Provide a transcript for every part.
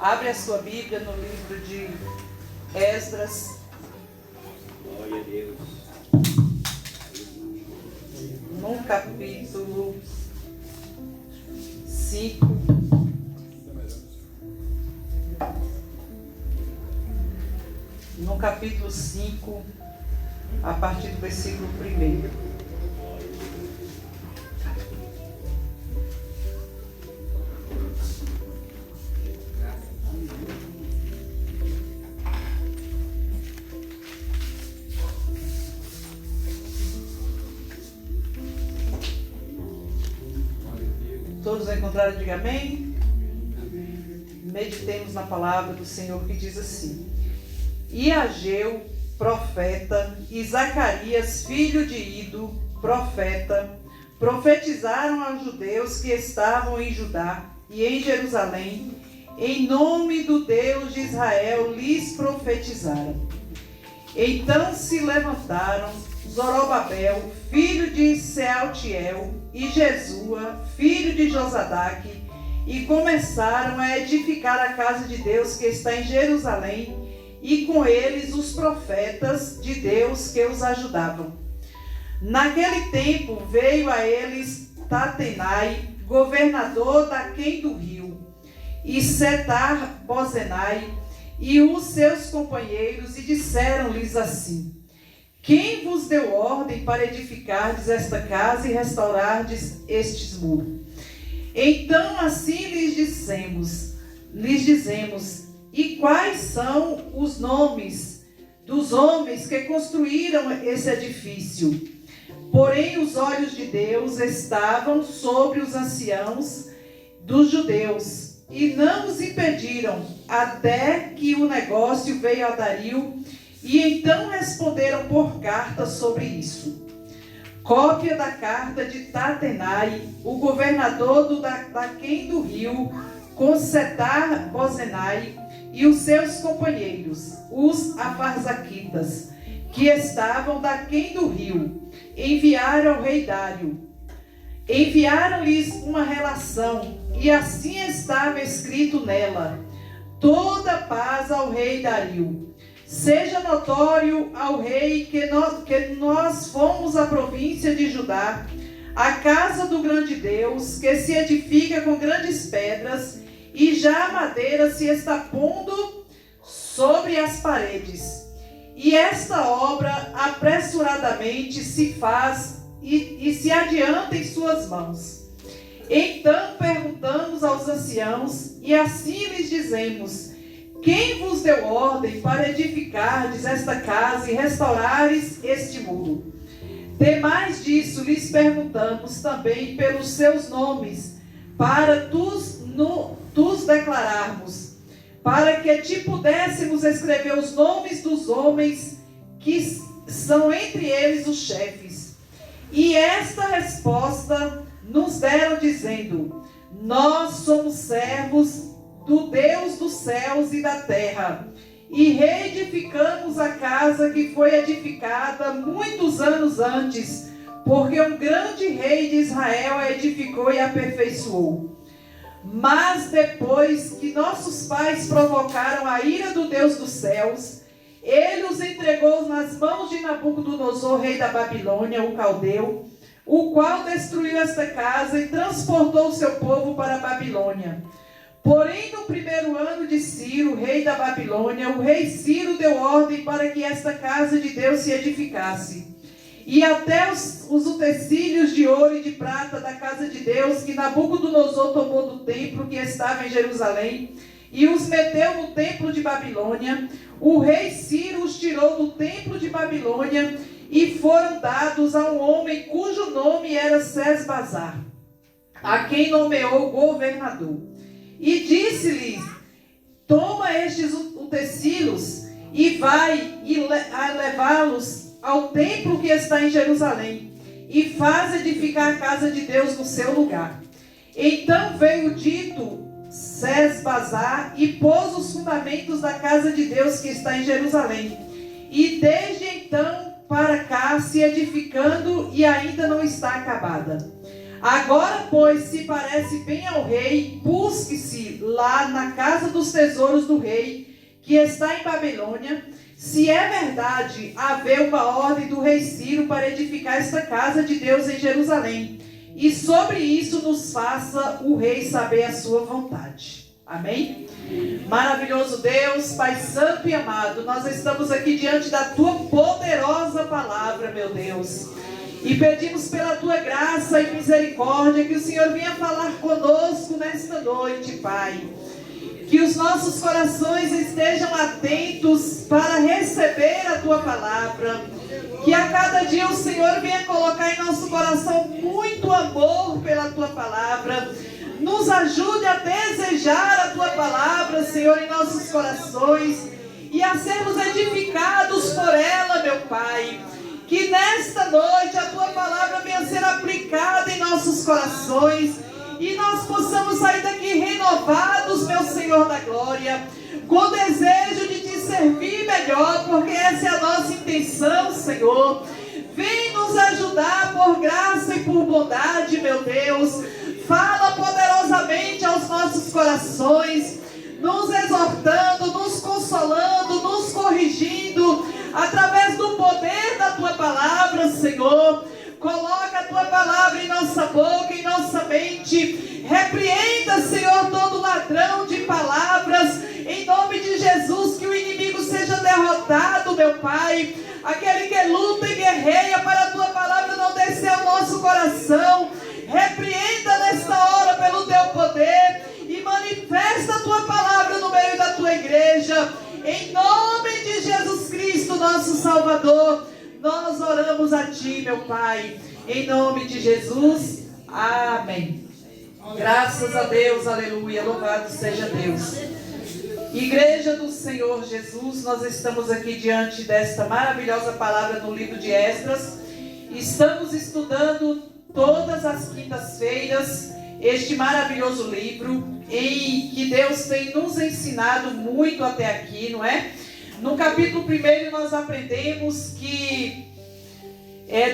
Abre a sua Bíblia no livro de Esdras. Glória a Deus. No capítulo 5. No capítulo 5, a partir do versículo 1. Todos encontraram? Diga amém. Meditemos na palavra do Senhor que diz assim: E Ageu, profeta, e Zacarias, filho de Ido, profeta, profetizaram aos judeus que estavam em Judá e em Jerusalém, em nome do Deus de Israel lhes profetizaram. Então se levantaram Zorobabel, filho de Sealtiel, e Jesua, filho de Josadaque, e começaram a edificar a casa de Deus que está em Jerusalém, e com eles os profetas de Deus que os ajudavam. Naquele tempo veio a eles Tatenai, governador daquém do rio, e Setar-Bozenai, e os seus companheiros, e disseram-lhes assim: Quem vos deu ordem para edificardes esta casa e restaurardes estes muros? Então assim lhes dizemos, e quais são os nomes dos homens que construíram esse edifício? Porém os olhos de Deus estavam sobre os anciãos dos judeus, e não os impediram, até que o negócio veio a Dario, e então responderam por carta sobre isso. Cópia da carta de Tatenai, o governador daquém do rio, com Setar-Bozenai e os seus companheiros, os afarzaquitas, que estavam daquém do rio, enviaram ao rei Dário. Enviaram-lhes uma relação, e assim estava escrito nela: Toda paz ao rei Dario. Seja notório ao rei que nós fomos a província de Judá, a casa do grande Deus, que se edifica com grandes pedras, e já a madeira se está pondo sobre as paredes. E esta obra apressuradamente se faz e se adianta em suas mãos. Então perguntamos aos anciãos, e assim lhes dizemos: Quem vos deu ordem para edificardes esta casa e restaurares este muro? Demais disso, lhes perguntamos também pelos seus nomes, para tus declararmos, para que te pudéssemos escrever os nomes dos homens que são entre eles os chefes. E esta resposta nos deram dizendo: Nós somos servos do Deus dos céus e da terra, e reedificamos a casa que foi edificada muitos anos antes, porque um grande rei de Israel a edificou e aperfeiçoou. Mas depois que nossos pais provocaram a ira do Deus dos céus, ele os entregou nas mãos de Nabucodonosor, rei da Babilônia, o caldeu, o qual destruiu esta casa e transportou o seu povo para a Babilônia. Porém, no primeiro ano de Ciro, rei da Babilônia, o rei Ciro deu ordem para que esta casa de Deus se edificasse. E até os utensílios de ouro e de prata da casa de Deus, que Nabucodonosor tomou do templo que estava em Jerusalém, e os meteu no templo de Babilônia, o rei Ciro os tirou do templo de Babilônia, e foram dados a um homem cujo nome era Sesbazar, a quem nomeou governador. E disse-lhes: Toma estes utensílios e vai levá-los ao templo que está em Jerusalém, e faz edificar a casa de Deus no seu lugar. Então veio dito Sesbazar e pôs os fundamentos da casa de Deus que está em Jerusalém. E desde então para cá se edificando, e ainda não está acabada. Agora, pois, se parece bem ao rei, busque-se lá na casa dos tesouros do rei, que está em Babilônia, se é verdade haver uma ordem do rei Ciro para edificar esta casa de Deus em Jerusalém. E sobre isso nos faça o rei saber a sua vontade. Amém? Maravilhoso Deus, Pai Santo e amado, nós estamos aqui diante da Tua poderosa palavra, meu Deus. E pedimos pela Tua graça e misericórdia que o Senhor venha falar conosco nesta noite, Pai. Que os nossos corações estejam atentos para receber a Tua palavra. Que a cada dia o Senhor venha colocar em nosso coração muito amor pela Tua palavra. Nos ajude a desejar a Tua palavra, Senhor, em nossos corações. E a sermos edificados por ela, meu Pai. Que nesta noite a Tua palavra venha ser aplicada em nossos corações. E nós possamos sair daqui renovados, meu Senhor da glória, com o desejo de Te servir melhor, porque essa é a nossa intenção, Senhor. Vem nos ajudar por graça e por bondade, meu Deus. Fala poderosamente aos nossos corações, nos exortando, nos consolando, nos corrigindo, através do poder da Tua palavra, Senhor. Coloca a Tua palavra em nossa boca, em nossa mente. Repreenda, Senhor, todo ladrão de palavras. Em nome de Jesus, que o inimigo seja derrotado, meu Pai. Aquele que luta e guerreia para a Tua palavra não descer ao nosso coração. Repreenda nesta hora pelo Teu poder. E manifesta a Tua palavra no meio da Tua igreja. Em nome de Jesus Cristo, nosso Salvador. Nós oramos a Ti, meu Pai, em nome de Jesus, amém. Graças a Deus, aleluia, louvado seja Deus. Igreja do Senhor Jesus, nós estamos aqui diante desta maravilhosa palavra no livro de Esdras. Estamos estudando todas as quintas-feiras este maravilhoso livro, em que Deus tem nos ensinado muito até aqui, não é? No capítulo 1 nós aprendemos que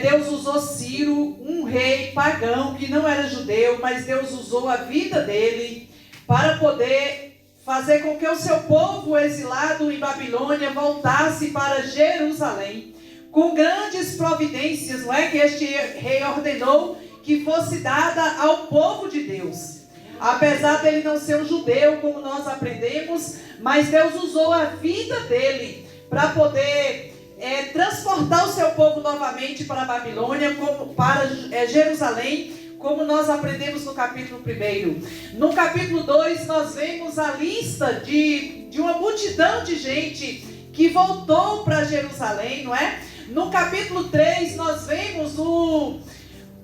Deus usou Ciro, um rei pagão que não era judeu, mas Deus usou a vida dele para poder fazer com que o seu povo exilado em Babilônia voltasse para Jerusalém, com grandes providências, não é? Que este rei ordenou que fosse dada ao povo de Deus. Apesar dele não ser um judeu, como nós aprendemos, mas Deus usou a vida dele para poder transportar o seu povo novamente para a Babilônia, para Jerusalém, como nós aprendemos no capítulo 1. No capítulo 2, nós vemos a lista de uma multidão de gente que voltou para Jerusalém, não é? No capítulo 3, nós vemos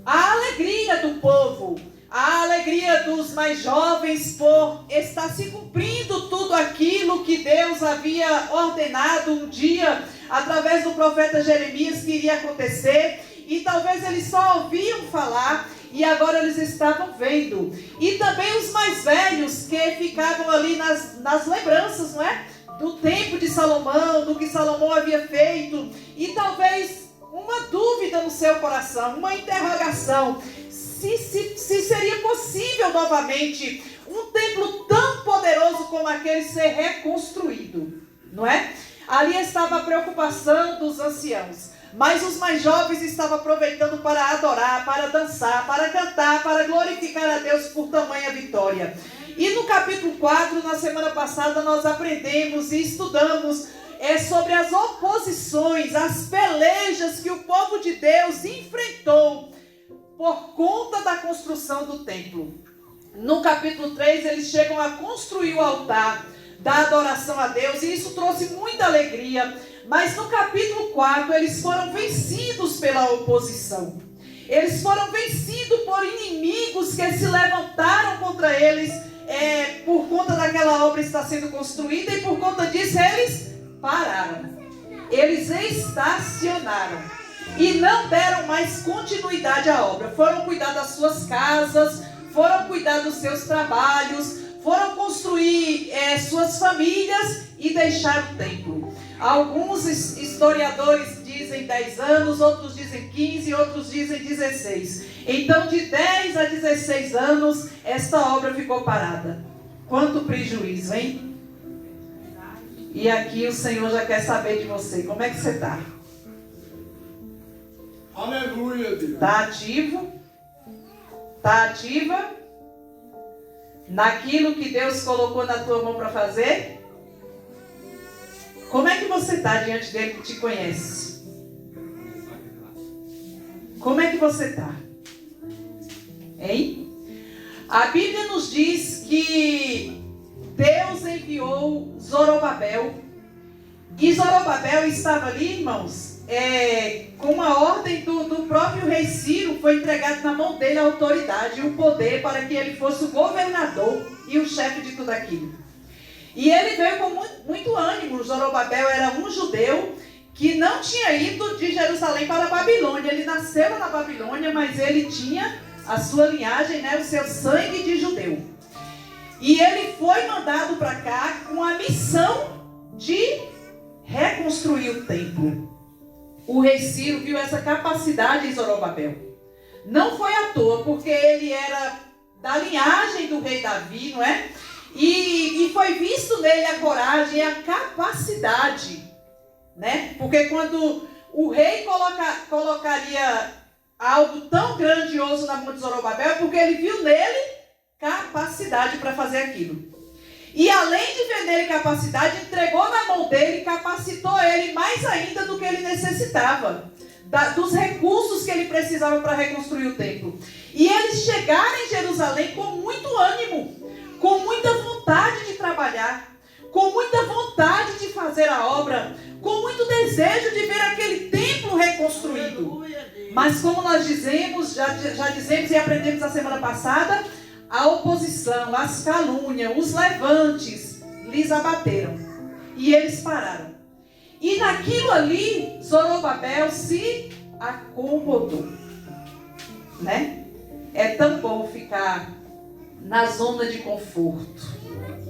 a alegria do povo. A alegria dos mais jovens por estar se cumprindo tudo aquilo que Deus havia ordenado um dia, através do profeta Jeremias, que iria acontecer. E talvez eles só ouviam falar e agora eles estavam vendo. E também os mais velhos que ficavam ali nas lembranças, não é? Do tempo de Salomão, do que Salomão havia feito. E talvez uma dúvida no seu coração, uma interrogação. Se seria possível novamente um templo tão poderoso como aquele ser reconstruído, não é? Ali estava a preocupação dos anciãos, mas os mais jovens estavam aproveitando para adorar, para dançar, para cantar, para glorificar a Deus por tamanha vitória. E no capítulo 4, na semana passada, nós aprendemos e estudamos sobre as oposições, as pelejas que o povo de Deus enfrentou por conta da construção do templo. No capítulo 3, eles chegam a construir o altar da adoração a Deus, e isso trouxe muita alegria. Mas no capítulo 4, eles foram vencidos pela oposição. Eles foram vencidos por inimigos que se levantaram contra eles, por conta daquela obra estar sendo construída, e por conta disso eles pararam. Eles estacionaram. E não deram mais continuidade à obra. Foram cuidar das suas casas, foram cuidar dos seus trabalhos, foram construir suas famílias e deixar o templo. Alguns historiadores dizem 10 anos, outros dizem 15, outros dizem 16. Então, de 10 a 16 anos, esta obra ficou parada. Quanto prejuízo, hein? E aqui o Senhor já quer saber de você. Como é que você está? Aleluia, Deus. Está ativo? Está ativa? Naquilo que Deus colocou na tua mão para fazer? Como é que você está diante dele que te conhece? Como é que você está? Hein? A Bíblia nos diz que Deus enviou Zorobabel. E Zorobabel estava ali, irmãos, com uma ordem do próprio rei Ciro. Foi entregado na mão dele a autoridade e o poder para que ele fosse o governador e o chefe de tudo aquilo. E ele veio com muito ânimo. Zorobabel era um judeu que não tinha ido de Jerusalém para a Babilônia. Ele nasceu na Babilônia, mas ele tinha a sua linhagem, né, o seu sangue de judeu. E ele foi mandado para cá com a missão de reconstruir o templo. O rei Ciro viu essa capacidade em Zorobabel. Não foi à toa, porque ele era da linhagem do rei Davi, não é? E foi visto nele a coragem e a capacidade, né? Porque quando o rei colocaria algo tão grandioso na mão de Zorobabel, porque ele viu nele capacidade para fazer aquilo. E além de ver nele capacidade, entregou na mão dele e capacitou ele mais ainda do que ele necessitava, dos recursos que ele precisava para reconstruir o templo. E eles chegaram em Jerusalém com muito ânimo, com muita vontade de trabalhar, com muita vontade de fazer a obra, com muito desejo de ver aquele templo reconstruído. Mas como nós dizemos, já dizemos e aprendemos na semana passada, a oposição, as calúnias, os levantes lhes abateram. E eles pararam. E naquilo ali, Zorobabel se acomodou. Né? É tão bom ficar na zona de conforto.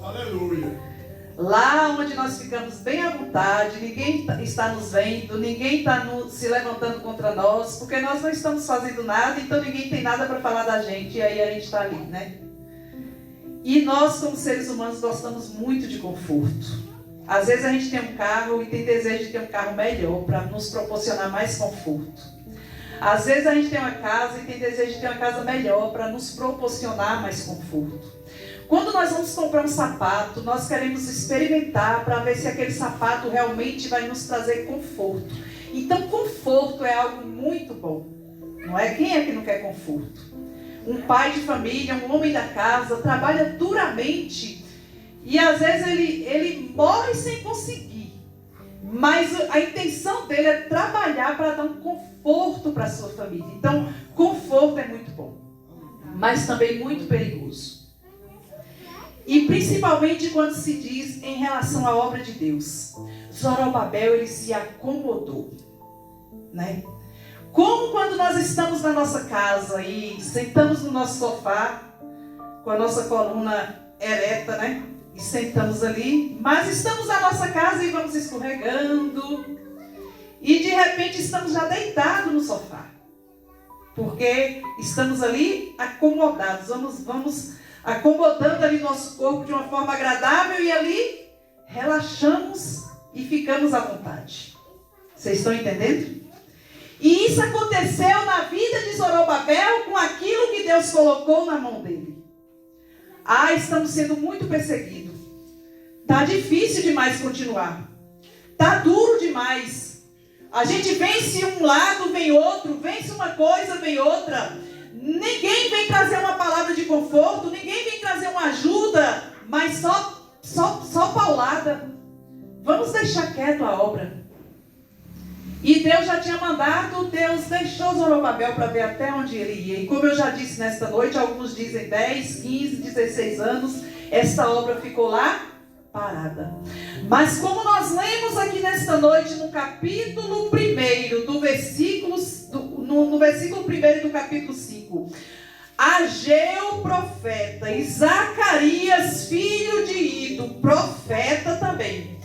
Aleluia. Lá onde nós ficamos bem à vontade, ninguém está nos vendo, ninguém está se levantando contra nós, porque nós não estamos fazendo nada, então ninguém tem nada para falar da gente, e aí a gente está ali, né? E nós, como seres humanos, gostamos muito de conforto. Às vezes a gente tem um carro e tem desejo de ter um carro melhor, para nos proporcionar mais conforto. Às vezes a gente tem uma casa e tem desejo de ter uma casa melhor, para nos proporcionar mais conforto. Quando nós vamos comprar um sapato, nós queremos experimentar para ver se aquele sapato realmente vai nos trazer conforto. Então, conforto é algo muito bom. Não é? Quem é que não quer conforto? Um pai de família, um homem da casa, trabalha duramente e às vezes ele morre sem conseguir. Mas a intenção dele é trabalhar para dar um conforto para a sua família. Então, conforto é muito bom, mas também muito perigoso. E principalmente quando se diz em relação à obra de Deus. Zorobabel, ele se acomodou, né? Como quando nós estamos na nossa casa e sentamos no nosso sofá, com a nossa coluna ereta, né? E sentamos ali, mas estamos na nossa casa e vamos escorregando. E de repente estamos já deitados no sofá. Porque estamos ali acomodados, vamos acomodando ali nosso corpo de uma forma agradável e ali relaxamos e ficamos à vontade. Vocês estão entendendo? E isso aconteceu na vida de Zorobabel com aquilo que Deus colocou na mão dele. Estamos sendo muito perseguidos. Está difícil demais continuar. Está duro demais. A gente vence um lado, vem outro, vence uma coisa, vem outra. Ninguém vem trazer uma palavra de conforto, ninguém vem trazer uma ajuda, mas só paulada. Vamos deixar quieto a obra. E Deus já tinha mandado, Deus deixou Zorobabel para ver até onde ele ia. E como eu já disse nesta noite, alguns dizem 10, 15, 16 anos, esta obra ficou lá parada. Mas como nós lemos aqui nesta noite, no capítulo 1 do versículo, no versículo 1 do capítulo 5, Ageu, profeta, e Zacarias, filho de Ido, profeta também,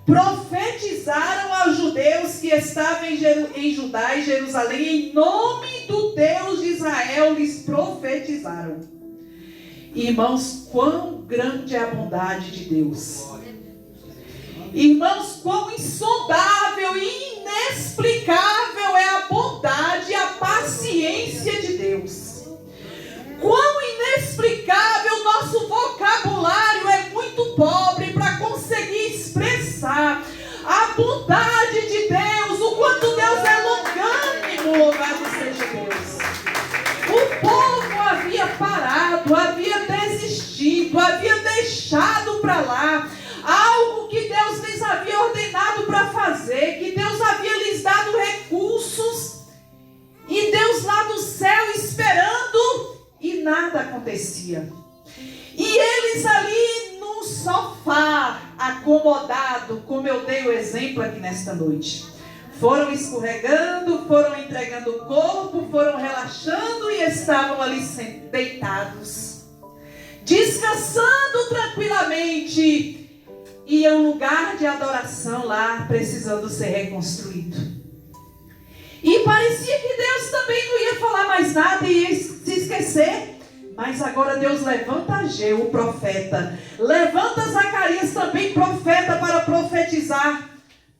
profetizaram aos judeus que estavam em Judá e Jerusalém, em nome do Deus de Israel, lhes profetizaram. Irmãos, quão grande é a bondade de Deus. Irmãos, quão insondável e inexplicável é a bondade e a paciência de Deus. Quão inexplicável, nosso vocabulário é muito pobre para conseguir expressar a bondade de Deus, o quanto Deus é longânimo, louvado seja Deus. O povo havia parado, havia desistido, havia deixado para lá algo que Deus lhes havia ordenado para fazer, que Deus havia lhes dado recursos, e Deus lá do céu esperando, e nada acontecia. E eles ali no sofá, acomodado, como eu dei o exemplo aqui nesta noite, foram escorregando, foram entregando o corpo, foram relaxando e estavam ali deitados, descansando tranquilamente. E um lugar de adoração lá precisando ser reconstruído. E parecia que Deus também não ia falar mais nada e ia se esquecer. Mas agora Deus levanta Ageu, o profeta. Levanta Zacarias também, profeta, para profetizar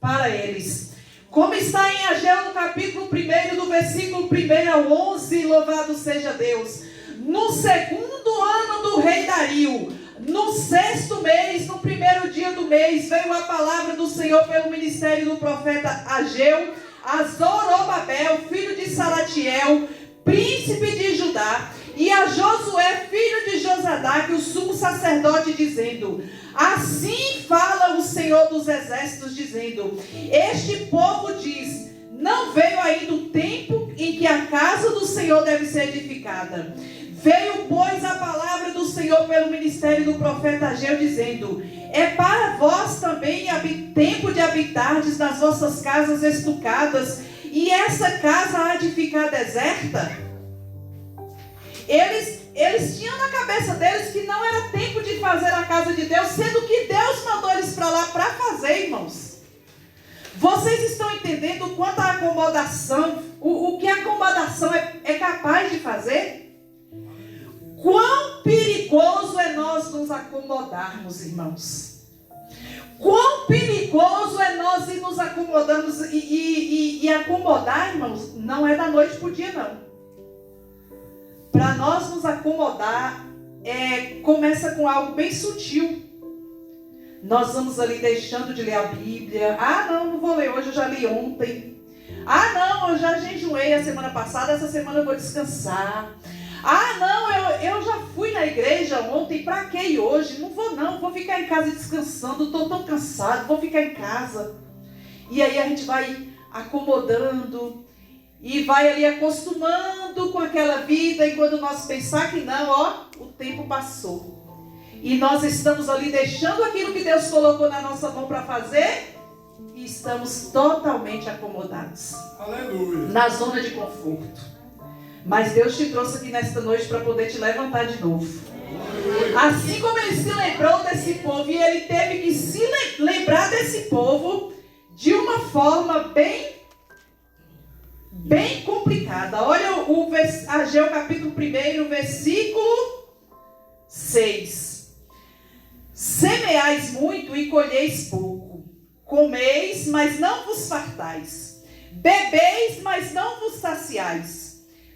para eles. Como está em Ageu no capítulo 1, do versículo 1 ao 11, louvado seja Deus. No segundo ano do rei Dario, no 6º mês, no 1º dia do mês, veio a palavra do Senhor pelo ministério do profeta Ageu a Zorobabel, filho de Salatiel, príncipe de Judá, e a Josué, filho de Josadaque, o sumo sacerdote, dizendo: assim fala o Senhor dos exércitos, dizendo: este povo diz, não veio ainda o tempo em que a casa do Senhor deve ser edificada. Veio, pois, a palavra do Senhor pelo ministério do profeta Ageu, dizendo: é para vós também tempo de habitardes nas vossas casas estucadas, e essa casa há de ficar deserta? Eles tinham na cabeça deles que não era tempo de fazer a casa de Deus, sendo que Deus mandou eles para lá para fazer, irmãos. Vocês estão entendendo quanto a acomodação, o que a acomodação é capaz de fazer? Quão perigoso é nós nos acomodarmos, irmãos. Quão perigoso é nós ir nos acomodando. E acomodar, irmãos, não é da noite para o dia, não. Para nós nos acomodar, começa com algo bem sutil. Nós vamos ali deixando de ler a Bíblia. Ah, não vou ler hoje, eu já li ontem. Ah, não, eu já jejuei a semana passada, essa semana eu vou descansar. Ah, não, eu já fui na igreja ontem, para que ir hoje? Não, vou ficar em casa descansando, estou tão cansado, vou ficar em casa. E aí a gente vai acomodando e vai ali acostumando com aquela vida, e quando nós pensar que não, o tempo passou. E nós estamos ali deixando aquilo que Deus colocou na nossa mão para fazer, e estamos totalmente acomodados. Aleluia. Na zona de conforto. Mas Deus te trouxe aqui nesta noite para poder te levantar de novo. Assim como Ele se lembrou desse povo, e Ele teve que se lembrar desse povo de uma forma bem complicada. Olha o Ageu capítulo 1, versículo 6. Semeais muito e colheis pouco. Comeis, mas não vos fartais. Bebeis, mas não vos saciais.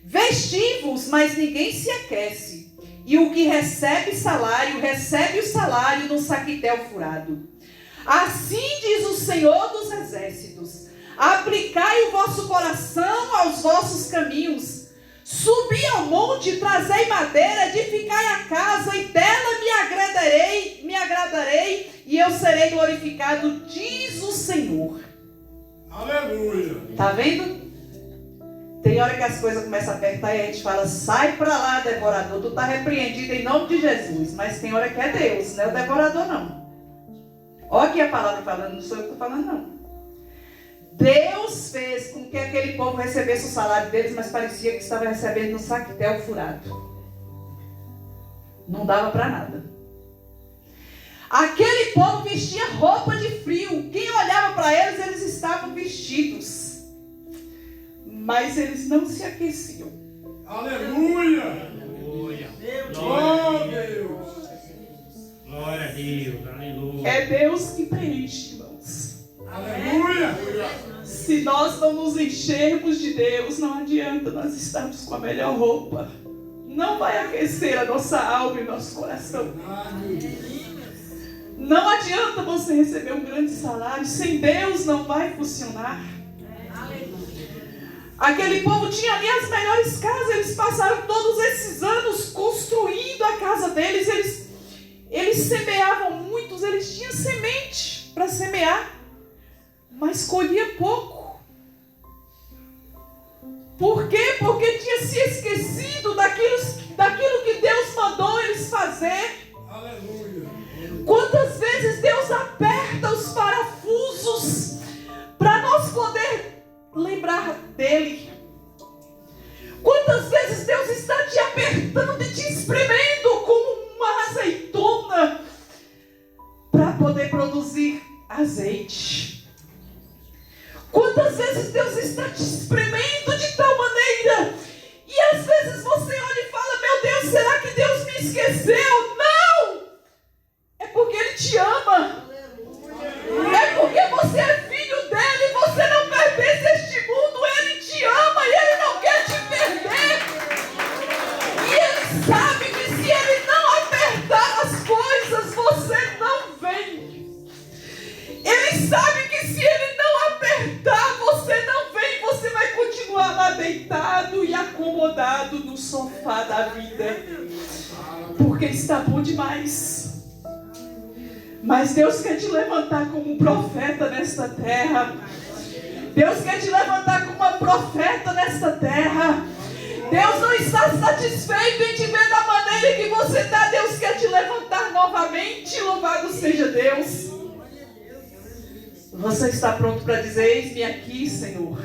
Vestivos, mas ninguém se aquece. E o que recebe o salário no saquitel furado. Assim diz o Senhor dos exércitos: aplicai o vosso coração aos vossos caminhos. Subi ao monte, trazei madeira, edificai a casa, e dela me agradarei, e eu serei glorificado, diz o Senhor. Aleluia. Tá vendo? Tem hora que as coisas começam a apertar e a gente fala: sai para lá, devorador, tu está repreendido em nome de Jesus. Mas tem hora que é Deus, não é o devorador não. Olha aqui a palavra falando, não sou eu que estou falando não. Deus fez com que aquele povo recebesse o salário deles, mas parecia que estava recebendo no saquitel furado. Não dava para nada. Aquele povo vestia roupa de frio. Quem olhava para eles, eles estavam vestidos. Mas eles não se aqueciam. Aleluia! Aleluia. Oh, Deus! Glória a Deus. Aleluia. É Deus que preenche, irmãos. Aleluia! Se nós não nos enchermos de Deus, não adianta nós estarmos com a melhor roupa. Não vai aquecer a nossa alma e nosso coração. Não adianta você receber um grande salário. Sem Deus não vai funcionar. Aquele povo tinha ali as melhores casas. Eles passaram todos esses anos construindo a casa deles. Eles semeavam muitos. Eles tinham semente para semear, mas colhia pouco. Por quê? Porque tinha se esquecido daquilo que Deus mandou eles fazer. Aleluia! Quantas vezes Deus aperta os parafusos para nós poder lembrar dele? Quantas vezes Deus está te apertando e te espremendo como uma azeitona para poder produzir azeite? Quantas vezes Deus está te espremendo de tal maneira e às vezes você olha e fala: meu Deus, será que Deus me esqueceu? Não! É porque Ele te ama. É porque você é filho dEle. Você não pertence a este mundo. Ele te ama e Ele não quer te perder. E Ele sabe que se Ele não apertar as coisas, você não vem. Ele sabe que se Ele não apertar, você não vem. Você vai continuar lá deitado e acomodado no sofá da vida. Porque está bom demais. Mas Deus quer te levantar como um profeta nesta terra. Deus quer te levantar como uma profeta nesta terra. Deus não está satisfeito em te ver da maneira que você está. Deus quer te levantar novamente. Louvado seja Deus. Você está pronto para dizer: eis-me aqui, Senhor?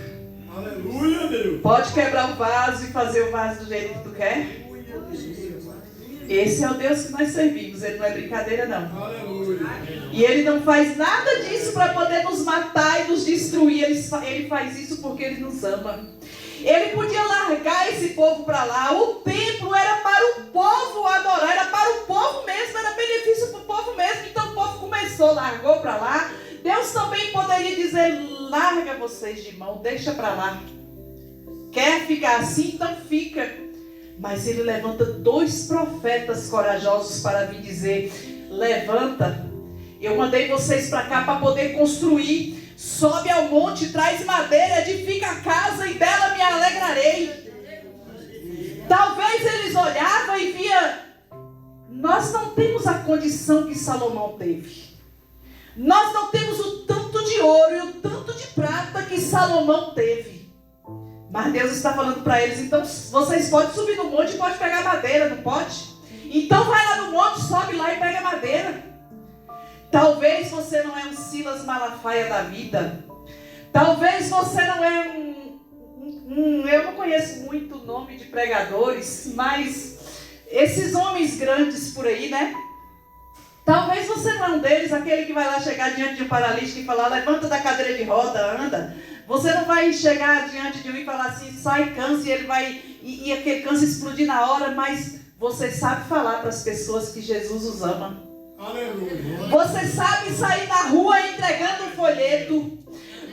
Aleluia, Deus! Pode quebrar o vaso e fazer o vaso do jeito que tu quer? Esse é o Deus que nós servimos. Ele não é brincadeira, não. Aleluia! E Ele não faz nada disso para poder nos matar e nos destruir. Ele faz isso porque Ele nos ama. Ele podia largar esse povo para lá. O templo era para o povo adorar, era para o povo mesmo, era benefício para o povo mesmo. Então o povo começou, largou para lá. Deus também poderia dizer: larga vocês de mão, deixa para lá. Quer ficar assim? Então fica. Mas Ele levanta 2 profetas corajosos para vir dizer: levanta, eu mandei vocês para cá para poder construir. Sobe ao monte, traz madeira, edifica a casa e dela me alegrarei. Talvez eles olhavam e via: nós não temos a condição que Salomão teve. Nós não temos o tanto de ouro e o tanto de prata que Salomão teve. Mas Deus está falando para eles: então vocês podem subir no monte e podem pegar madeira, não pode? Então vai lá no monte, sobe lá e pega madeira. Talvez você não é um Silas Malafaia da vida. Talvez você não é eu não conheço muito o nome de pregadores, mas esses homens grandes por aí, né? Talvez você não é um deles, aquele que vai lá chegar diante de um paralítico e falar: levanta da cadeira de roda, anda. Você não vai chegar diante de um e falar assim: sai, cansa, e ele vai, e aquele câncer explodir na hora. Mas você sabe falar para as pessoas que Jesus os ama. Aleluia! Você sabe sair na rua entregando um folheto.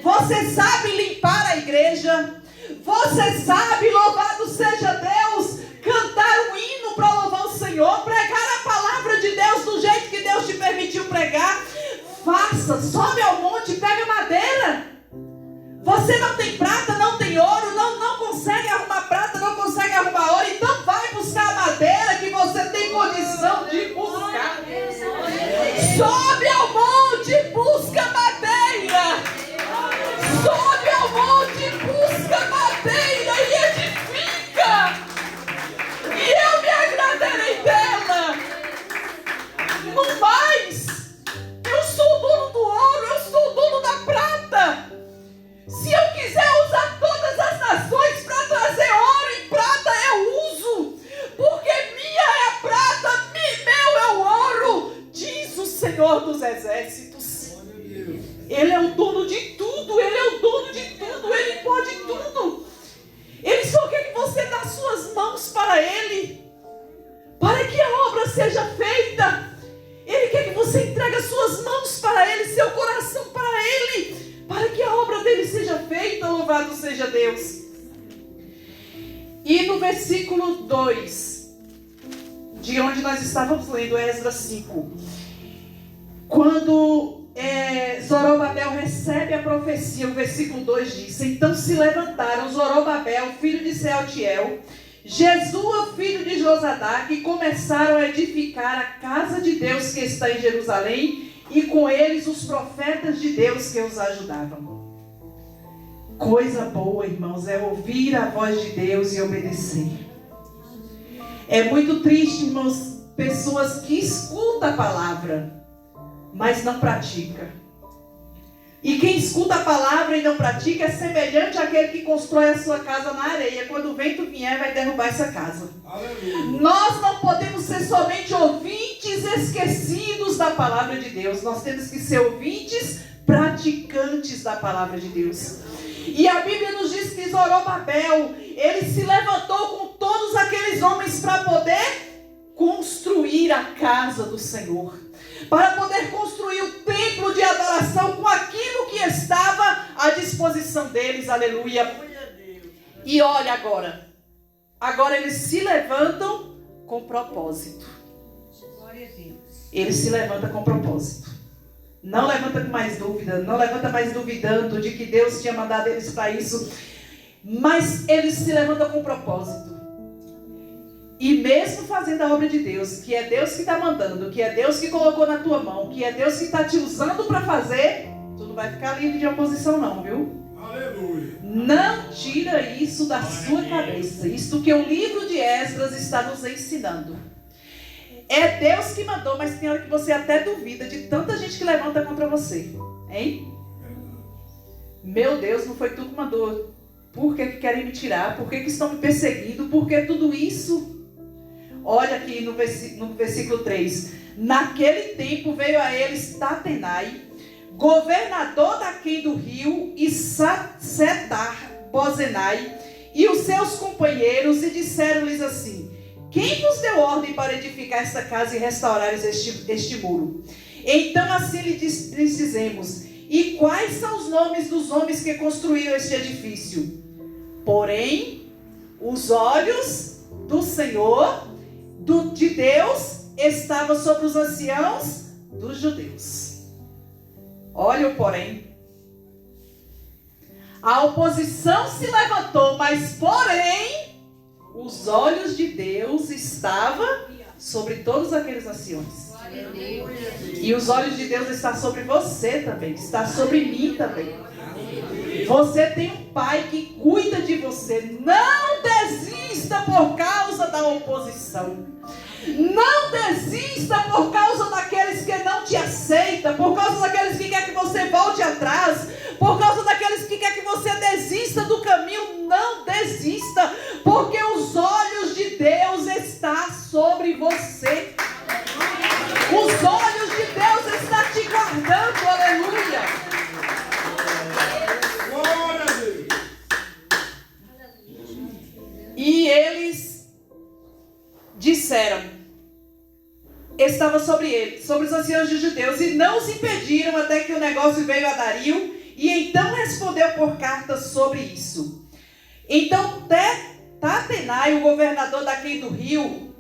Você sabe limpar a igreja. Você sabe, louvado seja Deus, cantar um hino para louvar o Senhor, pregar a palavra de Deus do jeito que Deus te permitiu pregar. Faça, sobe ao monte, pega madeira. Você não tem prata, não tem ouro, não consegue arrumar prata, não consegue arrumar ouro, então vai buscar a madeira que você tem condição de buscar. Sobe ao monte, busca madeira. Sobe ao monte, busca madeira e edifica. E eu me agradarei dela. No mais, eu sou o dono do ouro, eu sou o dono da prata. Se eu quiser usar todas as nações para trazer ouro e prata, eu uso. Porque minha é a prata, minha Deus. Ele é o dono de tudo, Ele é o dono de tudo, Ele pode tudo. Ele só quer que você dê as suas mãos para Ele, para que a obra seja feita. Ele quer que você entregue as suas mãos para Ele, seu coração para Ele, para que a obra dele seja feita. Louvado seja Deus. E no versículo 2, de onde nós estávamos lendo, Esdras 5, quando Zorobabel recebe a profecia, o versículo 2 diz: então se levantaram Zorobabel, filho de Sealtiel, Jesua, filho de Josadaque, e começaram a edificar a casa de Deus que está em Jerusalém, e com eles os profetas de Deus que os ajudavam. Coisa boa, irmãos, é ouvir a voz de Deus e obedecer. É muito triste, irmãos, pessoas que escutam a palavra, mas não pratica. E quem escuta a palavra e não pratica é semelhante àquele que constrói a sua casa na areia. Quando o vento vier, vai derrubar essa casa. Aleluia. Nós não podemos ser somente ouvintes esquecidos da palavra de Deus. Nós temos que ser ouvintes praticantes da palavra de Deus. E a Bíblia nos diz que Zorobabel, ele se levantou com todos aqueles homens para poder construir a casa do Senhor, para poder construir o templo de adoração com aquilo que estava à disposição deles. Aleluia. E olha agora eles se levantam com propósito. Eles se levantam com propósito. Não levanta com mais dúvida, não levanta mais duvidando de que Deus tinha mandado eles para isso, mas eles se levantam com propósito. E mesmo fazendo a obra de Deus, que é Deus que está mandando, que é Deus que colocou na tua mão, que é Deus que está te usando para fazer, tu não vai ficar livre de oposição não, viu? Aleluia. Não tira isso da sua cabeça. Isto que o livro de Esdras está nos ensinando. É Deus que mandou, mas tem hora que você até duvida de tanta gente que levanta contra você. Hein? Meu Deus, não foi tu que mandou. Por que querem me tirar? Por que estão me perseguindo? Por que tudo isso? Olha aqui no versículo 3. Naquele tempo veio a eles Tatenai, governador daquém do rio, e Setar-Bozenai, e os seus companheiros, e disseram-lhes assim: quem vos deu ordem para edificar esta casa e restaurar este muro? Então assim lhes dizemos: e quais são os nomes dos homens que construíram este edifício? Porém, os olhos do Senhor, de Deus, estavam sobre os anciãos dos judeus. Olha o porém. A oposição se levantou, mas porém os olhos de Deus estavam sobre todos aqueles anciões. E os olhos de Deus estão sobre você também, está sobre mim também. Você tem um pai que cuida de você. Não desista por causa da oposição. Não desista por causa daqueles que não te aceitam, por causa daqueles que querem que você volte atrás, por causa daqueles que querem que você desista do caminho. Não desista, porque os olhos de Deus estão sobre você. Os olhos de Deus estão te guardando. Aleluia. Glória a Deus. E eles disseram, estava sobre eles, sobre os anciãos dos judeus, e não os impediram até que o negócio veio a Dario, e então respondeu por carta sobre isso. Então Tatenai, o governador daquele do rio,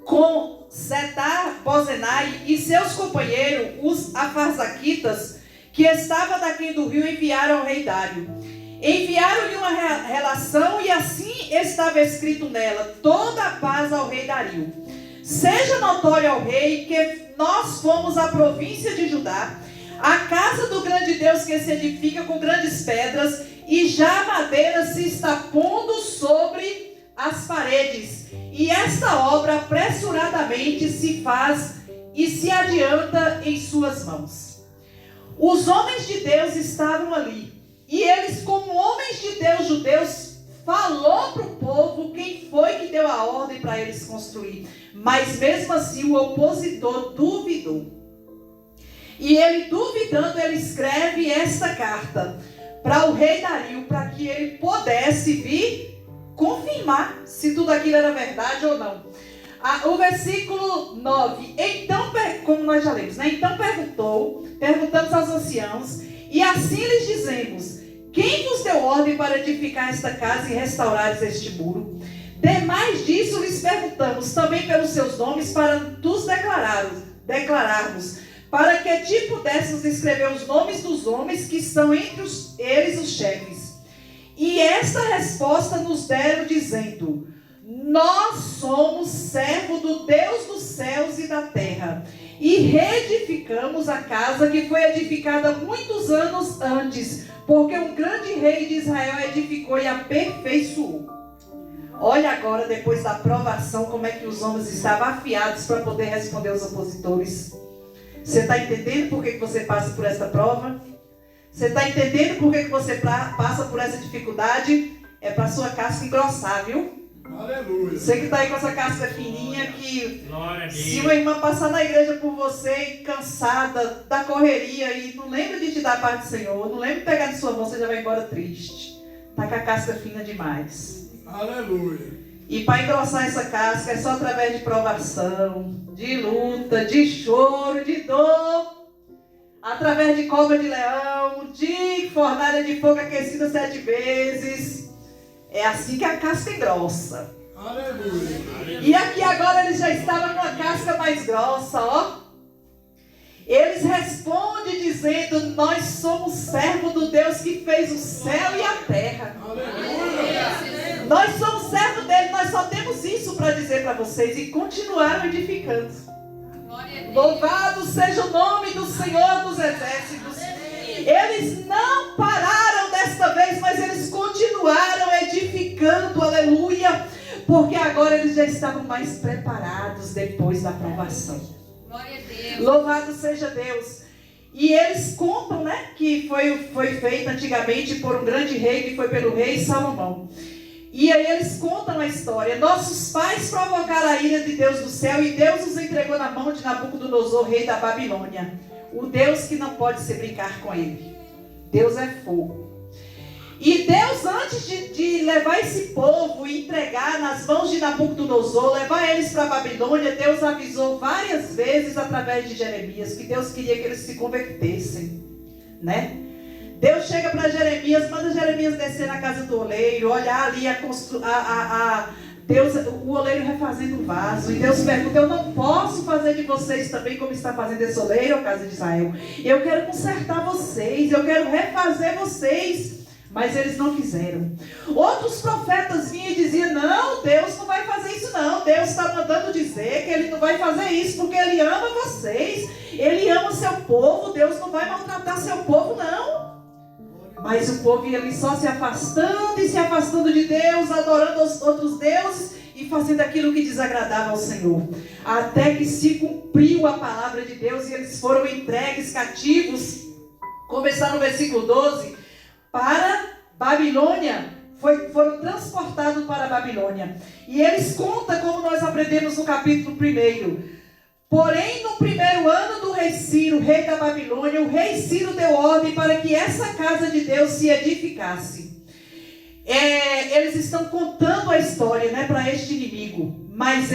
com Setar-Bozenai e seus companheiros, os afarzaquitas, que estavam daquele do rio, enviaram ao rei Dário. Enviaram-lhe uma relação, e assim estava escrito nela: toda a paz ao rei Dario. Seja notório ao rei que nós fomos à província de Judá, a casa do grande Deus que se edifica com grandes pedras, e já a madeira se está pondo sobre as paredes. E esta obra apressuradamente se faz e se adianta em suas mãos. Os homens de Deus estavam ali, e eles, como homens de Deus judeus, falou para o povo quem foi que deu a ordem para eles construir. Mas mesmo assim o opositor duvidou. E ele, duvidando, ele escreve esta carta para o rei Dario, para que ele pudesse vir confirmar se tudo aquilo era verdade ou não. O versículo 9, então, como nós já lemos, né? Então perguntamos aos anciãos, e assim lhes dizemos: quem vos deu ordem para edificar esta casa e restaurar este muro? Demais disso lhes perguntamos também pelos seus nomes, para nos declararmos, para que te pudéssemos escrever os nomes dos homens que estão entre eles os chefes. E esta resposta nos deram, dizendo: nós somos servo do Deus dos céus e da terra, e reedificamos a casa que foi edificada muitos anos antes, porque um grande rei de Israel edificou e aperfeiçoou. Olha agora, depois da provação, como é que os homens estavam afiados para poder responder aos opositores. Você está entendendo por que você passa por essa prova? Você está entendendo por que você passa por essa dificuldade? É para a sua casca engrossar, viu? Aleluia. Você que está aí com essa casca fininha, que se uma irmã passar na igreja por você, cansada da correria, e não lembra de te dar a paz do Senhor, não lembra de pegar de sua mão, você já vai embora triste. Está com a casca fina demais. Aleluia. E para engrossar essa casca é só através de provação, de luta, de choro, de dor, através de cova de leão, de fornalha de fogo aquecida 7 vezes. É assim que a casca engrossa. Aleluia. E aqui agora eles já estavam com a casca mais grossa, ó. Eles respondem dizendo: nós somos servos do Deus que fez o céu e a terra. Aleluia. Nós somos servos dele, nós só temos isso para dizer para vocês. E continuaram edificando. Louvado seja o nome do Senhor dos Exércitos. Eles não pararam desta vez, mas eles continuaram edificando, aleluia, porque agora eles já estavam mais preparados depois da provação. Glória a Deus. Louvado seja Deus. E eles contam, né, que foi feito antigamente por um grande rei, que foi pelo rei Salomão. E aí eles contam a história. Nossos pais provocaram a ira de Deus do céu, e Deus os entregou na mão de Nabucodonosor, rei da Babilônia. O Deus que não pode se brincar com ele. Deus é fogo. E Deus, antes de levar esse povo e entregar nas mãos de Nabucodonosor, levar eles para a Babilônia, Deus avisou várias vezes através de Jeremias que Deus queria que eles se convertessem, né? Deus chega para Jeremias, manda Jeremias descer na casa do oleiro, olhar ali Deus, o oleiro refazendo o vaso, e Deus pergunta: eu não posso fazer de vocês também como está fazendo esse oleiro, ó casa de Israel? Eu quero consertar vocês, eu quero refazer vocês. Mas eles não quiseram. Outros profetas vinham e diziam: não, Deus não vai fazer isso não. Deus está mandando dizer que Ele não vai fazer isso porque Ele ama vocês. Ele ama seu povo. Deus não vai maltratar seu povo não. Mas o povo ia ali só se afastando e se afastando de Deus, adorando os outros deuses e fazendo aquilo que desagradava ao Senhor. Até que se cumpriu a palavra de Deus e eles foram entregues cativos. Começar no versículo 12... para Babilônia, foram transportados para a Babilônia. E eles contam, como nós aprendemos no capítulo 1. Porém, no primeiro ano do rei Ciro, rei da Babilônia, o rei Ciro deu ordem para que essa casa de Deus se edificasse. Eles estão contando a história, né, para este inimigo, mas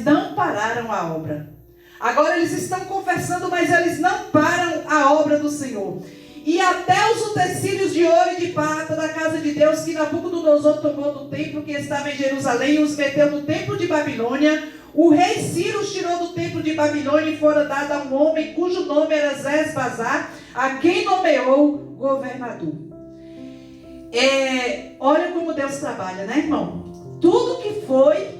não pararam a obra. Agora eles estão conversando, mas eles não param a obra do Senhor. E até os utensílios de ouro e de prata da casa de Deus que Nabucodonosor tomou do templo que estava em Jerusalém e os meteu no templo de Babilônia, o rei Ciro os tirou do templo de Babilônia e fora dado a um homem cujo nome era Sesbazar, a quem nomeou governador. Olha como Deus trabalha, né, irmão? Tudo que foi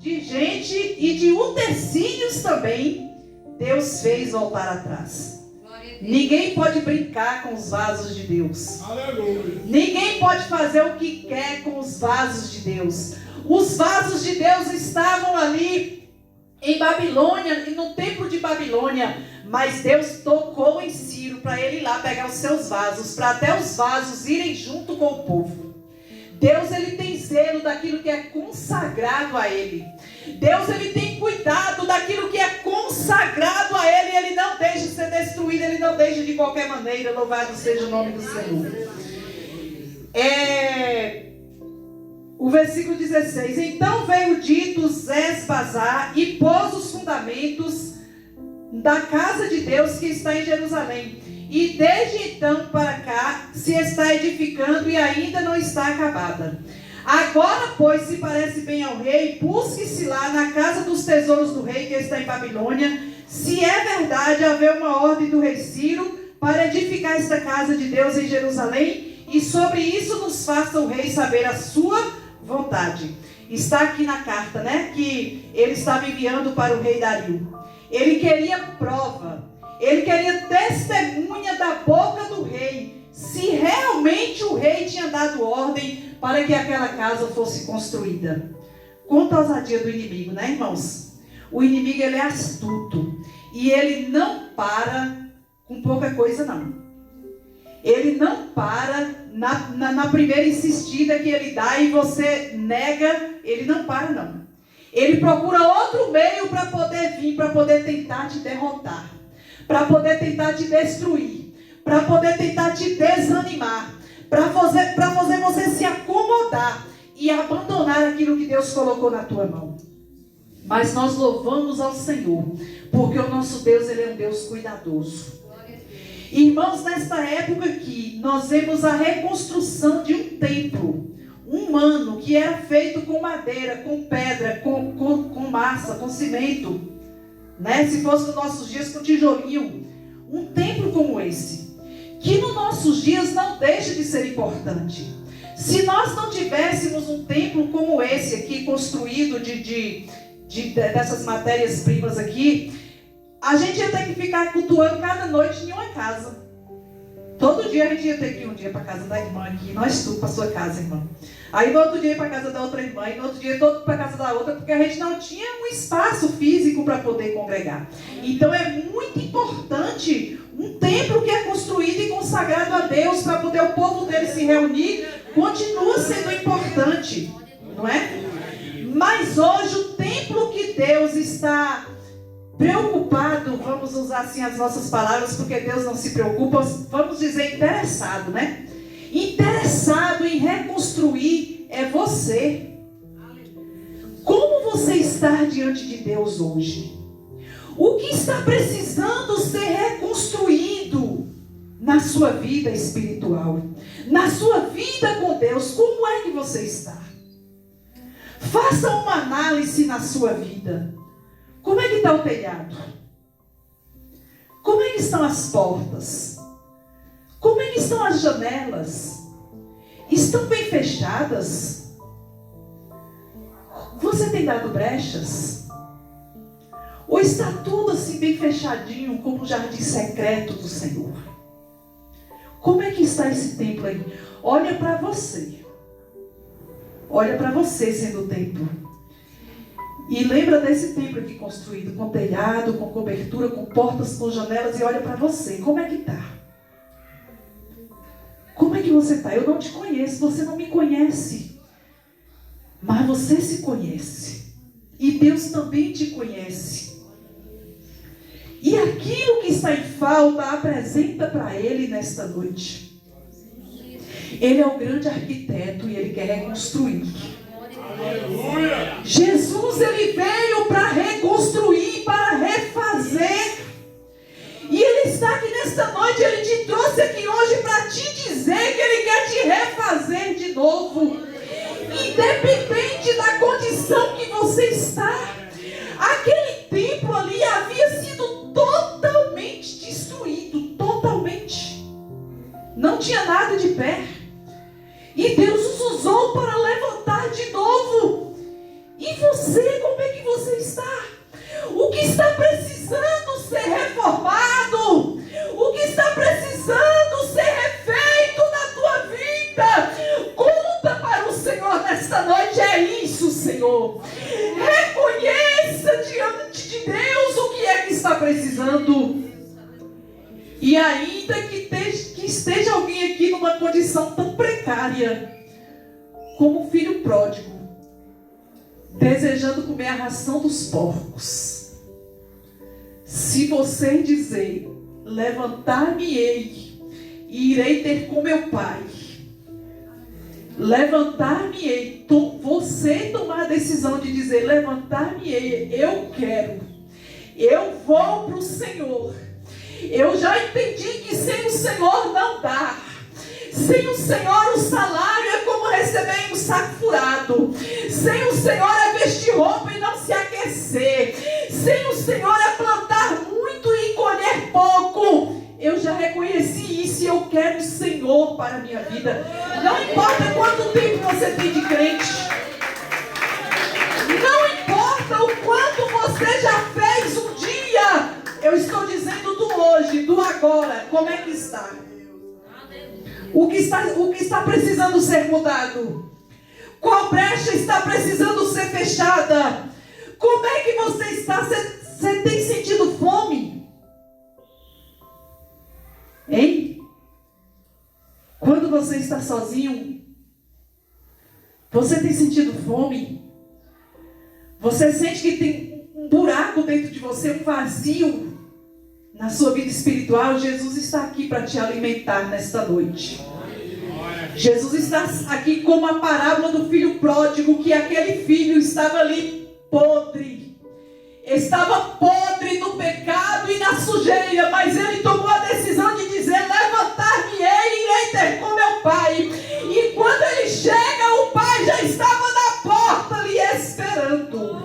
de gente e de utensílios também, Deus fez voltar atrás. Ninguém pode brincar com os vasos de Deus. Aleluia. Ninguém pode fazer o que quer com os vasos de Deus. Os vasos de Deus estavam ali em Babilônia, no templo de Babilônia, mas Deus tocou em Ciro para ele ir lá pegar os seus vasos, para até os vasos irem junto com o povo. Deus, ele tem zelo daquilo que é consagrado a Ele. Deus, Ele tem cuidado daquilo que é consagrado a Ele. Ele não deixa ser destruído, Ele não deixa de qualquer maneira. Louvado seja o nome do Senhor. O versículo 16. Então veio dito Esbazar e pôs os fundamentos da casa de Deus que está em Jerusalém. E desde então para cá se está edificando e ainda não está acabada. Agora, pois, se parece bem ao rei, busque-se lá na casa dos tesouros do rei que está em Babilônia, se é verdade haver uma ordem do rei Ciro para edificar esta casa de Deus em Jerusalém, e sobre isso nos faça o rei saber a sua vontade. Está aqui na carta, né, que ele estava enviando para o rei Dario. Ele queria prova. Ele queria testemunha da boca do rei, se realmente o rei tinha dado ordem para que aquela casa fosse construída. Quanto à ousadia do inimigo, né, irmãos? O inimigo, ele é astuto. E ele não para com pouca coisa, não. Ele não para na primeira insistida que ele dá e você nega. Ele não para, não. Ele procura outro meio para poder vir, para poder tentar te derrotar, para poder tentar te destruir, para poder tentar te desanimar, para fazer você se acomodar e abandonar aquilo que Deus colocou na tua mão. Mas nós louvamos ao Senhor, porque o nosso Deus, Ele é um Deus cuidadoso. Irmãos, nesta época aqui, nós vemos a reconstrução de um templo humano que era feito com madeira, com pedra, com massa, com cimento, né? Se fosse nos nossos dias, com tijolinho. Um templo como esse, que nos nossos dias não deixa de ser importante. Se nós não tivéssemos um templo como esse aqui, construído dessas matérias-primas aqui, a gente ia ter que ficar cultuando cada noite em uma casa. Todo dia a gente ia ter que ir um dia para a casa da irmã aqui, nós tudo para a sua casa, irmã. Aí no outro dia ia para a casa da outra irmã, e no outro dia todo para a casa da outra, porque a gente não tinha um espaço físico para poder congregar. Então é muito importante um templo que é construído e consagrado a Deus, para poder o povo dele se reunir, continua sendo importante, não é? Mas hoje o templo que Deus está preocupado, vamos usar assim as nossas palavras, porque Deus não se preocupa, vamos dizer interessado, né? Interessado em reconstruir é você. Como você está diante de Deus hoje? O que está precisando ser reconstruído na sua vida espiritual? Na sua vida com Deus, como é que você está? Faça uma análise na sua vida. Como é que está o telhado? Como é que estão as portas? Como é que estão as janelas? Estão bem fechadas? Você tem dado brechas? Ou está tudo assim bem fechadinho, como o jardim secreto do Senhor? Como é que está esse templo aí? Olha para você. Olha para você sendo o templo. E lembra desse templo aqui construído, com telhado, com cobertura, com portas, com janelas, e olha para você. Como é que está? Como é que você está? Eu não te conheço, você não me conhece. Mas você se conhece. E Deus também te conhece. E aquilo que está em falta, apresenta para Ele nesta noite. Ele é o grande arquiteto e Ele quer reconstruir. Aleluia! Jesus, Ele veio para reconstruir, para refazer. E Ele está aqui nesta noite, Ele te trouxe aqui hoje para te dizer que Ele quer te refazer de novo. Independente da condição que você está. Aquele templo ali havia sido totalmente destruído, totalmente. Não tinha nada de pé. E Deus os usou para levantar de novo. E você, como é que você está? O que está precisando ser reformado? O que está precisando ser refeito na tua vida? Conta para o Senhor nesta noite, é isso, Senhor. Reconheça diante de Deus o que é que está precisando. E ainda que esteja alguém aqui numa condição tão precária, como o filho pródigo, desejando comer a ração dos porcos. Se você dizer, levantar-me-ei e irei ter com meu pai, levantar-me-ei, você tomar a decisão de dizer, levantar-me-ei, eu quero, eu vou para o Senhor. Eu já entendi que sem o Senhor não dá. Sem o Senhor o salário é como receber um saco furado. Sem o Senhor é vestir roupa e não se aquecer. Sem o Senhor é plantar muito e colher pouco. Eu já reconheci isso e eu quero o Senhor para a minha vida. Não importa quanto tempo você tem de crente. Não importa o quanto você já fez um dia. Eu estou dizendo do hoje, do agora. Como é que está? O que está precisando ser mudado? Qual brecha está precisando ser fechada? Como é que você está? Você tem sentido fome? Hein? Quando você está sozinho, você tem sentido fome? Você sente que tem um buraco dentro de você, um vazio na sua vida espiritual? Jesus está aqui para te alimentar nesta noite. Jesus está aqui como a parábola do filho pródigo, que aquele filho estava ali podre. Estava podre no pecado e na sujeira, mas ele tomou a decisão de dizer, levantar-me-ei e irei ter com meu pai. E quando ele chega, o pai já estava na porta ali esperando.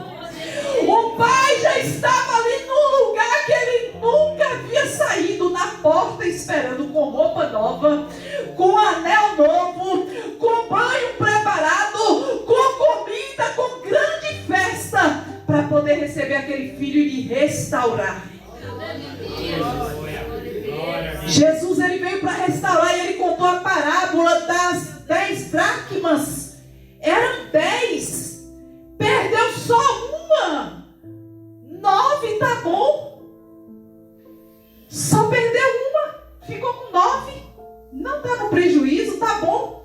O pai já estava ali num lugar que ele nunca havia saído, na porta esperando, com roupa nova, com anel novo, com banho preparado, com comida, com grande festa, para poder receber aquele filho e lhe restaurar. Jesus, ele veio para restaurar, e ele contou a parábola das 10 dracmas. Eram 10. Perdeu só uma. 9 tá bom. Só perdeu uma. Ficou com 9. Não tá no prejuízo, tá bom.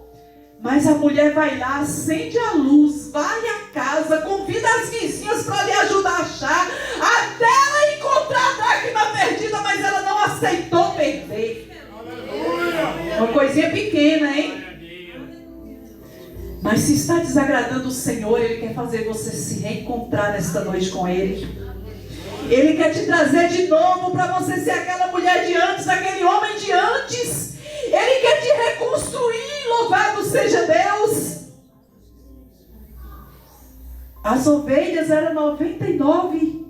Mas a mulher vai lá, acende a luz, vai à casa, convida as vizinhas para lhe ajudar a achar, até ela encontrar a dracma perdida, mas ela não aceitou perder. Uma coisinha pequena, hein? Mas se está desagradando o Senhor, Ele quer fazer você se reencontrar nesta noite com Ele. Ele quer te trazer de novo para você ser aquela mulher de antes, aquele homem de antes. Ele quer te reconstruir, louvado seja Deus. As ovelhas eram 99,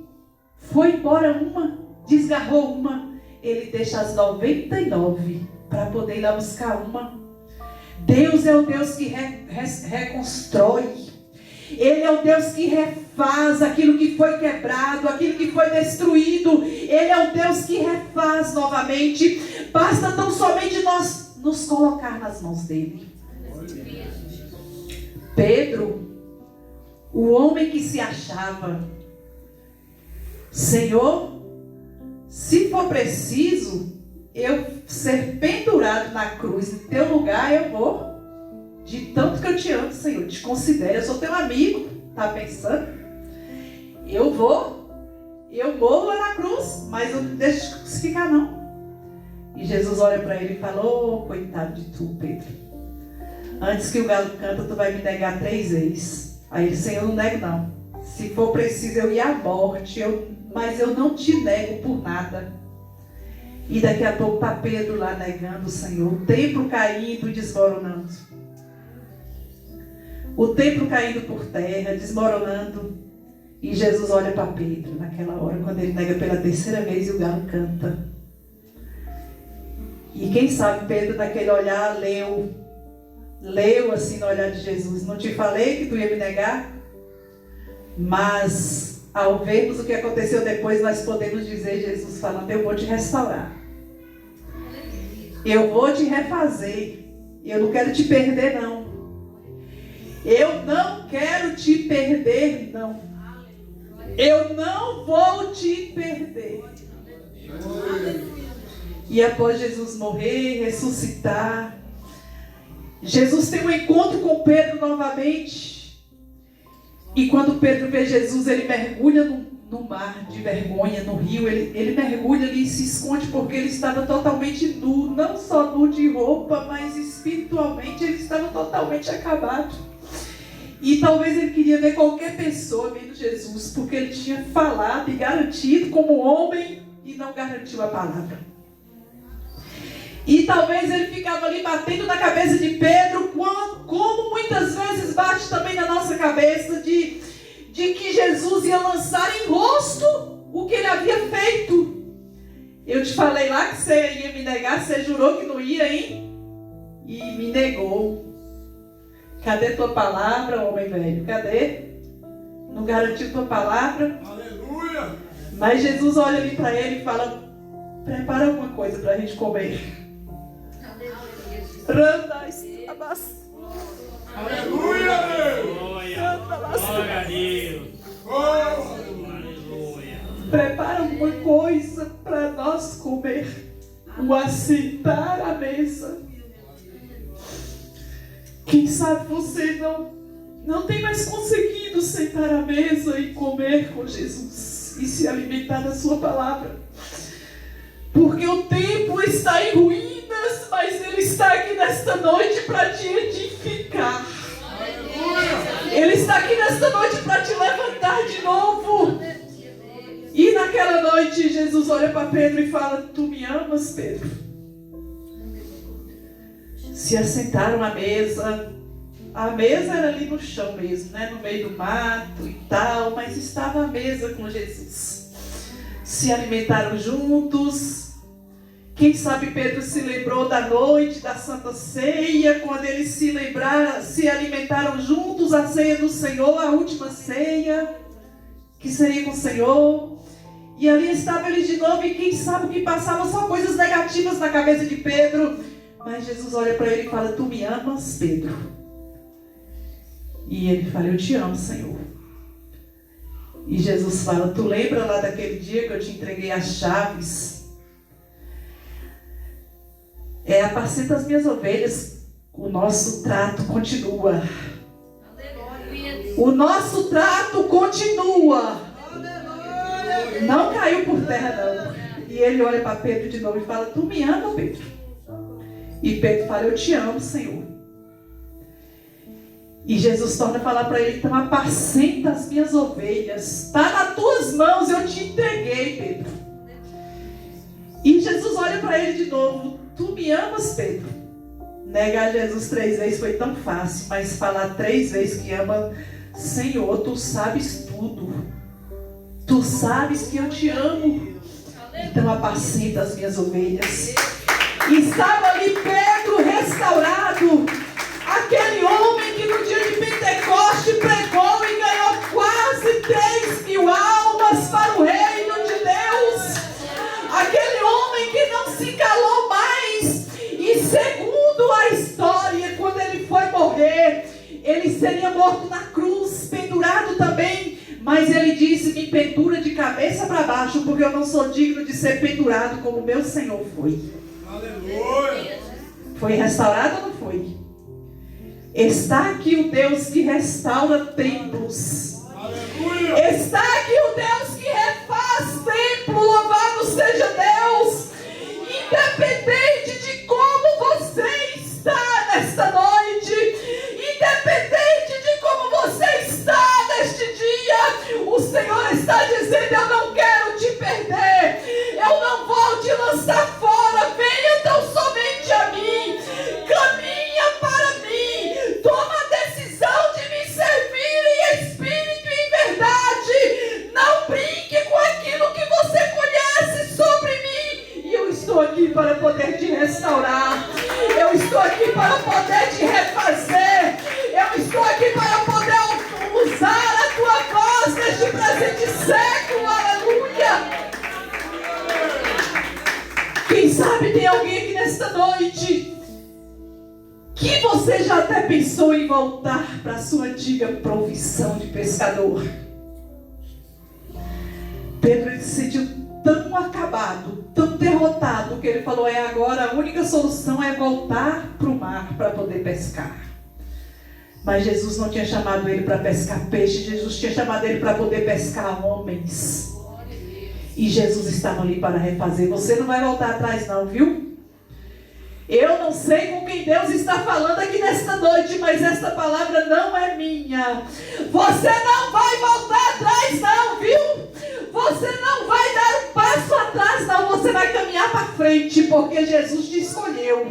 foi embora uma, desgarrou uma. Ele deixa as 99 para poder ir lá buscar uma. Deus é o Deus que reconstrói. Ele é o Deus que refaz aquilo que foi quebrado, aquilo que foi destruído. Ele é o Deus que refaz novamente. Basta tão somente nós nos colocar nas mãos dele. Pedro, o homem que se achava, Senhor, se for preciso eu ser pendurado na cruz em teu lugar, eu vou. De tanto que eu te amo, Senhor, te considero, eu sou teu amigo, tá pensando? Eu morro lá na cruz, mas eu não deixo de crucificar não. E Jesus olha para ele e fala, ô, coitado de tu, Pedro. Antes que o galo canta, tu vai me negar 3 vezes. Aí ele, Senhor, eu não nego não. Se for preciso eu ir à morte, mas eu não te nego por nada. E daqui a pouco está Pedro lá negando o Senhor. O templo caindo e desmoronando. O templo caindo por terra, desmoronando. E Jesus olha para Pedro naquela hora, quando ele nega pela 3ª vez e o galo canta. E quem sabe Pedro naquele olhar leu assim no olhar de Jesus. Não te falei que tu ia me negar? Mas ao vermos o que aconteceu depois, nós podemos dizer, Jesus falando, eu vou te restaurar. Eu vou te refazer. Eu não quero te perder não. Eu não quero te perder não. Eu não vou te perder. E após Jesus morrer, ressuscitar, Jesus tem um encontro com Pedro novamente. E quando Pedro vê Jesus, ele mergulha no mar de vergonha, no rio. Ele mergulha ali e se esconde porque ele estava totalmente nu. Não só nu de roupa, mas espiritualmente ele estava totalmente acabado. E talvez ele queria ver qualquer pessoa vendo Jesus, porque ele tinha falado e garantido como homem e não garantiu a palavra. E talvez ele ficava ali batendo na cabeça de Pedro, como muitas vezes bate também na nossa cabeça, de que Jesus ia lançar em rosto o que ele havia feito. Eu te falei lá que você ia me negar, você jurou que não ia, hein? E me negou. Cadê tua palavra, homem velho? Cadê? Não garantiu tua palavra? Aleluia! Mas Jesus olha ali para ele e fala: prepara alguma coisa para a gente comer. Aleluia! Glória a Deus. Aleluia. Prepara alguma coisa para nós comer. O assentar à mesa. Quem sabe você não tem mais conseguido sentar à mesa e comer com Jesus e se alimentar da sua palavra. Porque o templo está em ruínas, mas ele está aqui nesta noite para te edificar. Ele está aqui nesta noite para te levantar de novo. E naquela noite Jesus olha para Pedro e fala: tu me amas, Pedro? Se assentaram à mesa. A mesa era ali no chão mesmo, né? No meio do mato e tal, mas estava à mesa com Jesus. Se alimentaram juntos. Quem sabe Pedro se lembrou da noite da Santa Ceia, quando eles se alimentaram juntos, a ceia do Senhor, a última ceia, que seria com o Senhor. E ali estava ele de novo, e quem sabe que passavam só coisas negativas na cabeça de Pedro. Mas Jesus olha para ele e fala: tu me amas, Pedro? E ele fala: eu te amo, Senhor. E Jesus fala: tu lembra lá daquele dia que eu te entreguei as chaves? Apacenta as minhas ovelhas. O nosso trato continua. O nosso trato continua. Não caiu por terra, não. E ele olha para Pedro de novo e fala: tu me ama, Pedro? E Pedro fala: eu te amo, Senhor. E Jesus torna a falar para ele: então apacenta as minhas ovelhas. Está nas tuas mãos, eu te entreguei, Pedro. E Jesus olha para ele de novo: tu me amas, Pedro? Negar Jesus 3 vezes foi tão fácil, mas falar 3 vezes que ama: Senhor, tu sabes tudo. Tu sabes que eu te amo. Então apacenta as minhas ovelhas. E estava ali Pedro restaurado. Aquele homem que no dia de Pentecoste pregou e ganhou quase 3.000 almas para o reino de Deus. Aquele homem que não se calou mais. E segundo a história, quando ele foi morrer, ele seria morto na cruz, pendurado também. Mas ele disse: me pendura de cabeça para baixo, porque eu não sou digno de ser pendurado como meu Senhor foi. Aleluia! Foi restaurado ou não foi? Está aqui o Deus que restaura templos. Aleluia! Está aqui o Deus que refaz templo. Louvado seja Deus. Independente de como você está nesta noite, independente de como você está neste dia, o Senhor está dizendo: eu não quero te perder, eu não vou te lançar fora. Venha tão somente a mim, caminha para mim, toma a decisão de me servir em espírito e em verdade. Não brinque com aquilo que você conhece sobre mim. E eu estou aqui para poder te restaurar, eu estou aqui para poder te refazer, eu estou aqui para poder usar a tua voz neste presente século. Aleluia! Quem sabe tem alguém aqui nesta noite que você já até pensou em voltar para a sua antiga profissão de pescador. Pedro se sentiu tão acabado, tão derrotado, que ele falou, agora a única solução é voltar para o mar para poder pescar. Mas Jesus não tinha chamado ele para pescar peixe, Jesus tinha chamado ele para poder pescar homens. E Jesus estava ali para refazer. Você não vai voltar atrás não, viu? Eu não sei com quem Deus está falando aqui nesta noite, mas esta palavra não é minha. Você não vai voltar atrás não, viu? Você não vai dar um passo atrás não, você vai caminhar para frente, porque Jesus te escolheu.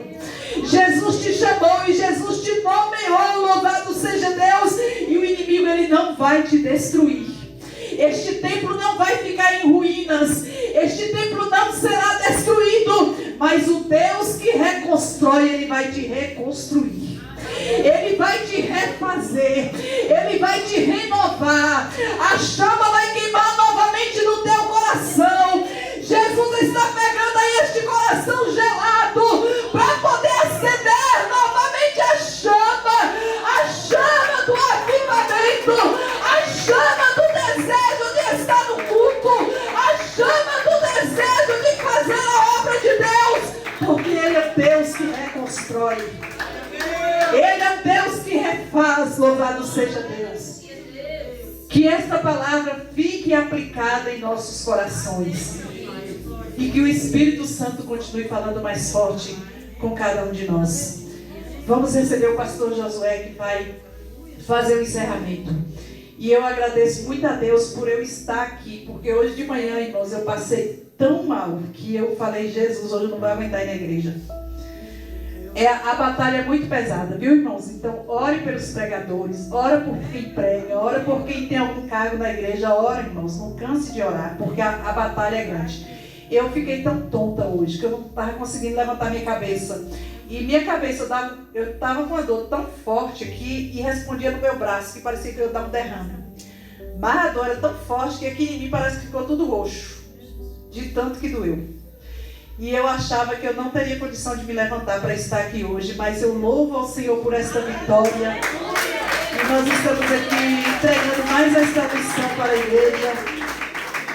Jesus te chamou e Jesus te nomeou, louvado seja Deus. E o inimigo, ele não vai te destruir. Este templo não vai ficar em ruínas. Este templo não será destruído. Mas o Deus que reconstrói, ele vai te reconstruir. Ele vai te refazer. Ele vai te renovar. A chama vai queimar novamente no teu coração. Jesus está pegando aí este coração gelado para poder acender novamente a chama do avivamento, a chama do desejo de estar no culto, a chama do desejo de fazer a obra de Deus, porque Ele é Deus que reconstrói, Ele é Deus que refaz, louvado seja Deus. Que esta palavra fique aplicada em nossos corações. E que o Espírito Santo continue falando mais forte com cada um de nós. Vamos receber o pastor Josué, que vai fazer o encerramento. E eu agradeço muito a Deus por eu estar aqui, porque hoje de manhã, irmãos, eu passei tão mal que eu falei, Jesus, hoje eu não vou aguentar ir na igreja. A batalha é muito pesada, viu, irmãos? Então, ore pelos pregadores, ora por quem prega, ora por quem tem algum cargo na igreja, ora, irmãos, não canse de orar, porque a batalha é grande. Eu fiquei tão tonta hoje que eu não estava conseguindo levantar minha cabeça. E minha cabeça, eu estava com uma dor tão forte aqui e respondia no meu braço, que parecia que eu estava um derrame. Mas a dor era tão forte que aqui em mim parece que ficou tudo roxo, de tanto que doeu. E eu achava que eu não teria condição de me levantar para estar aqui hoje, mas eu louvo ao Senhor por esta vitória. E nós estamos aqui entregando mais esta missão para a igreja.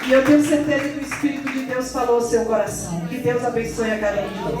E eu tenho certeza que o Espírito de Deus falou ao seu coração. Que Deus abençoe a cada um de nós.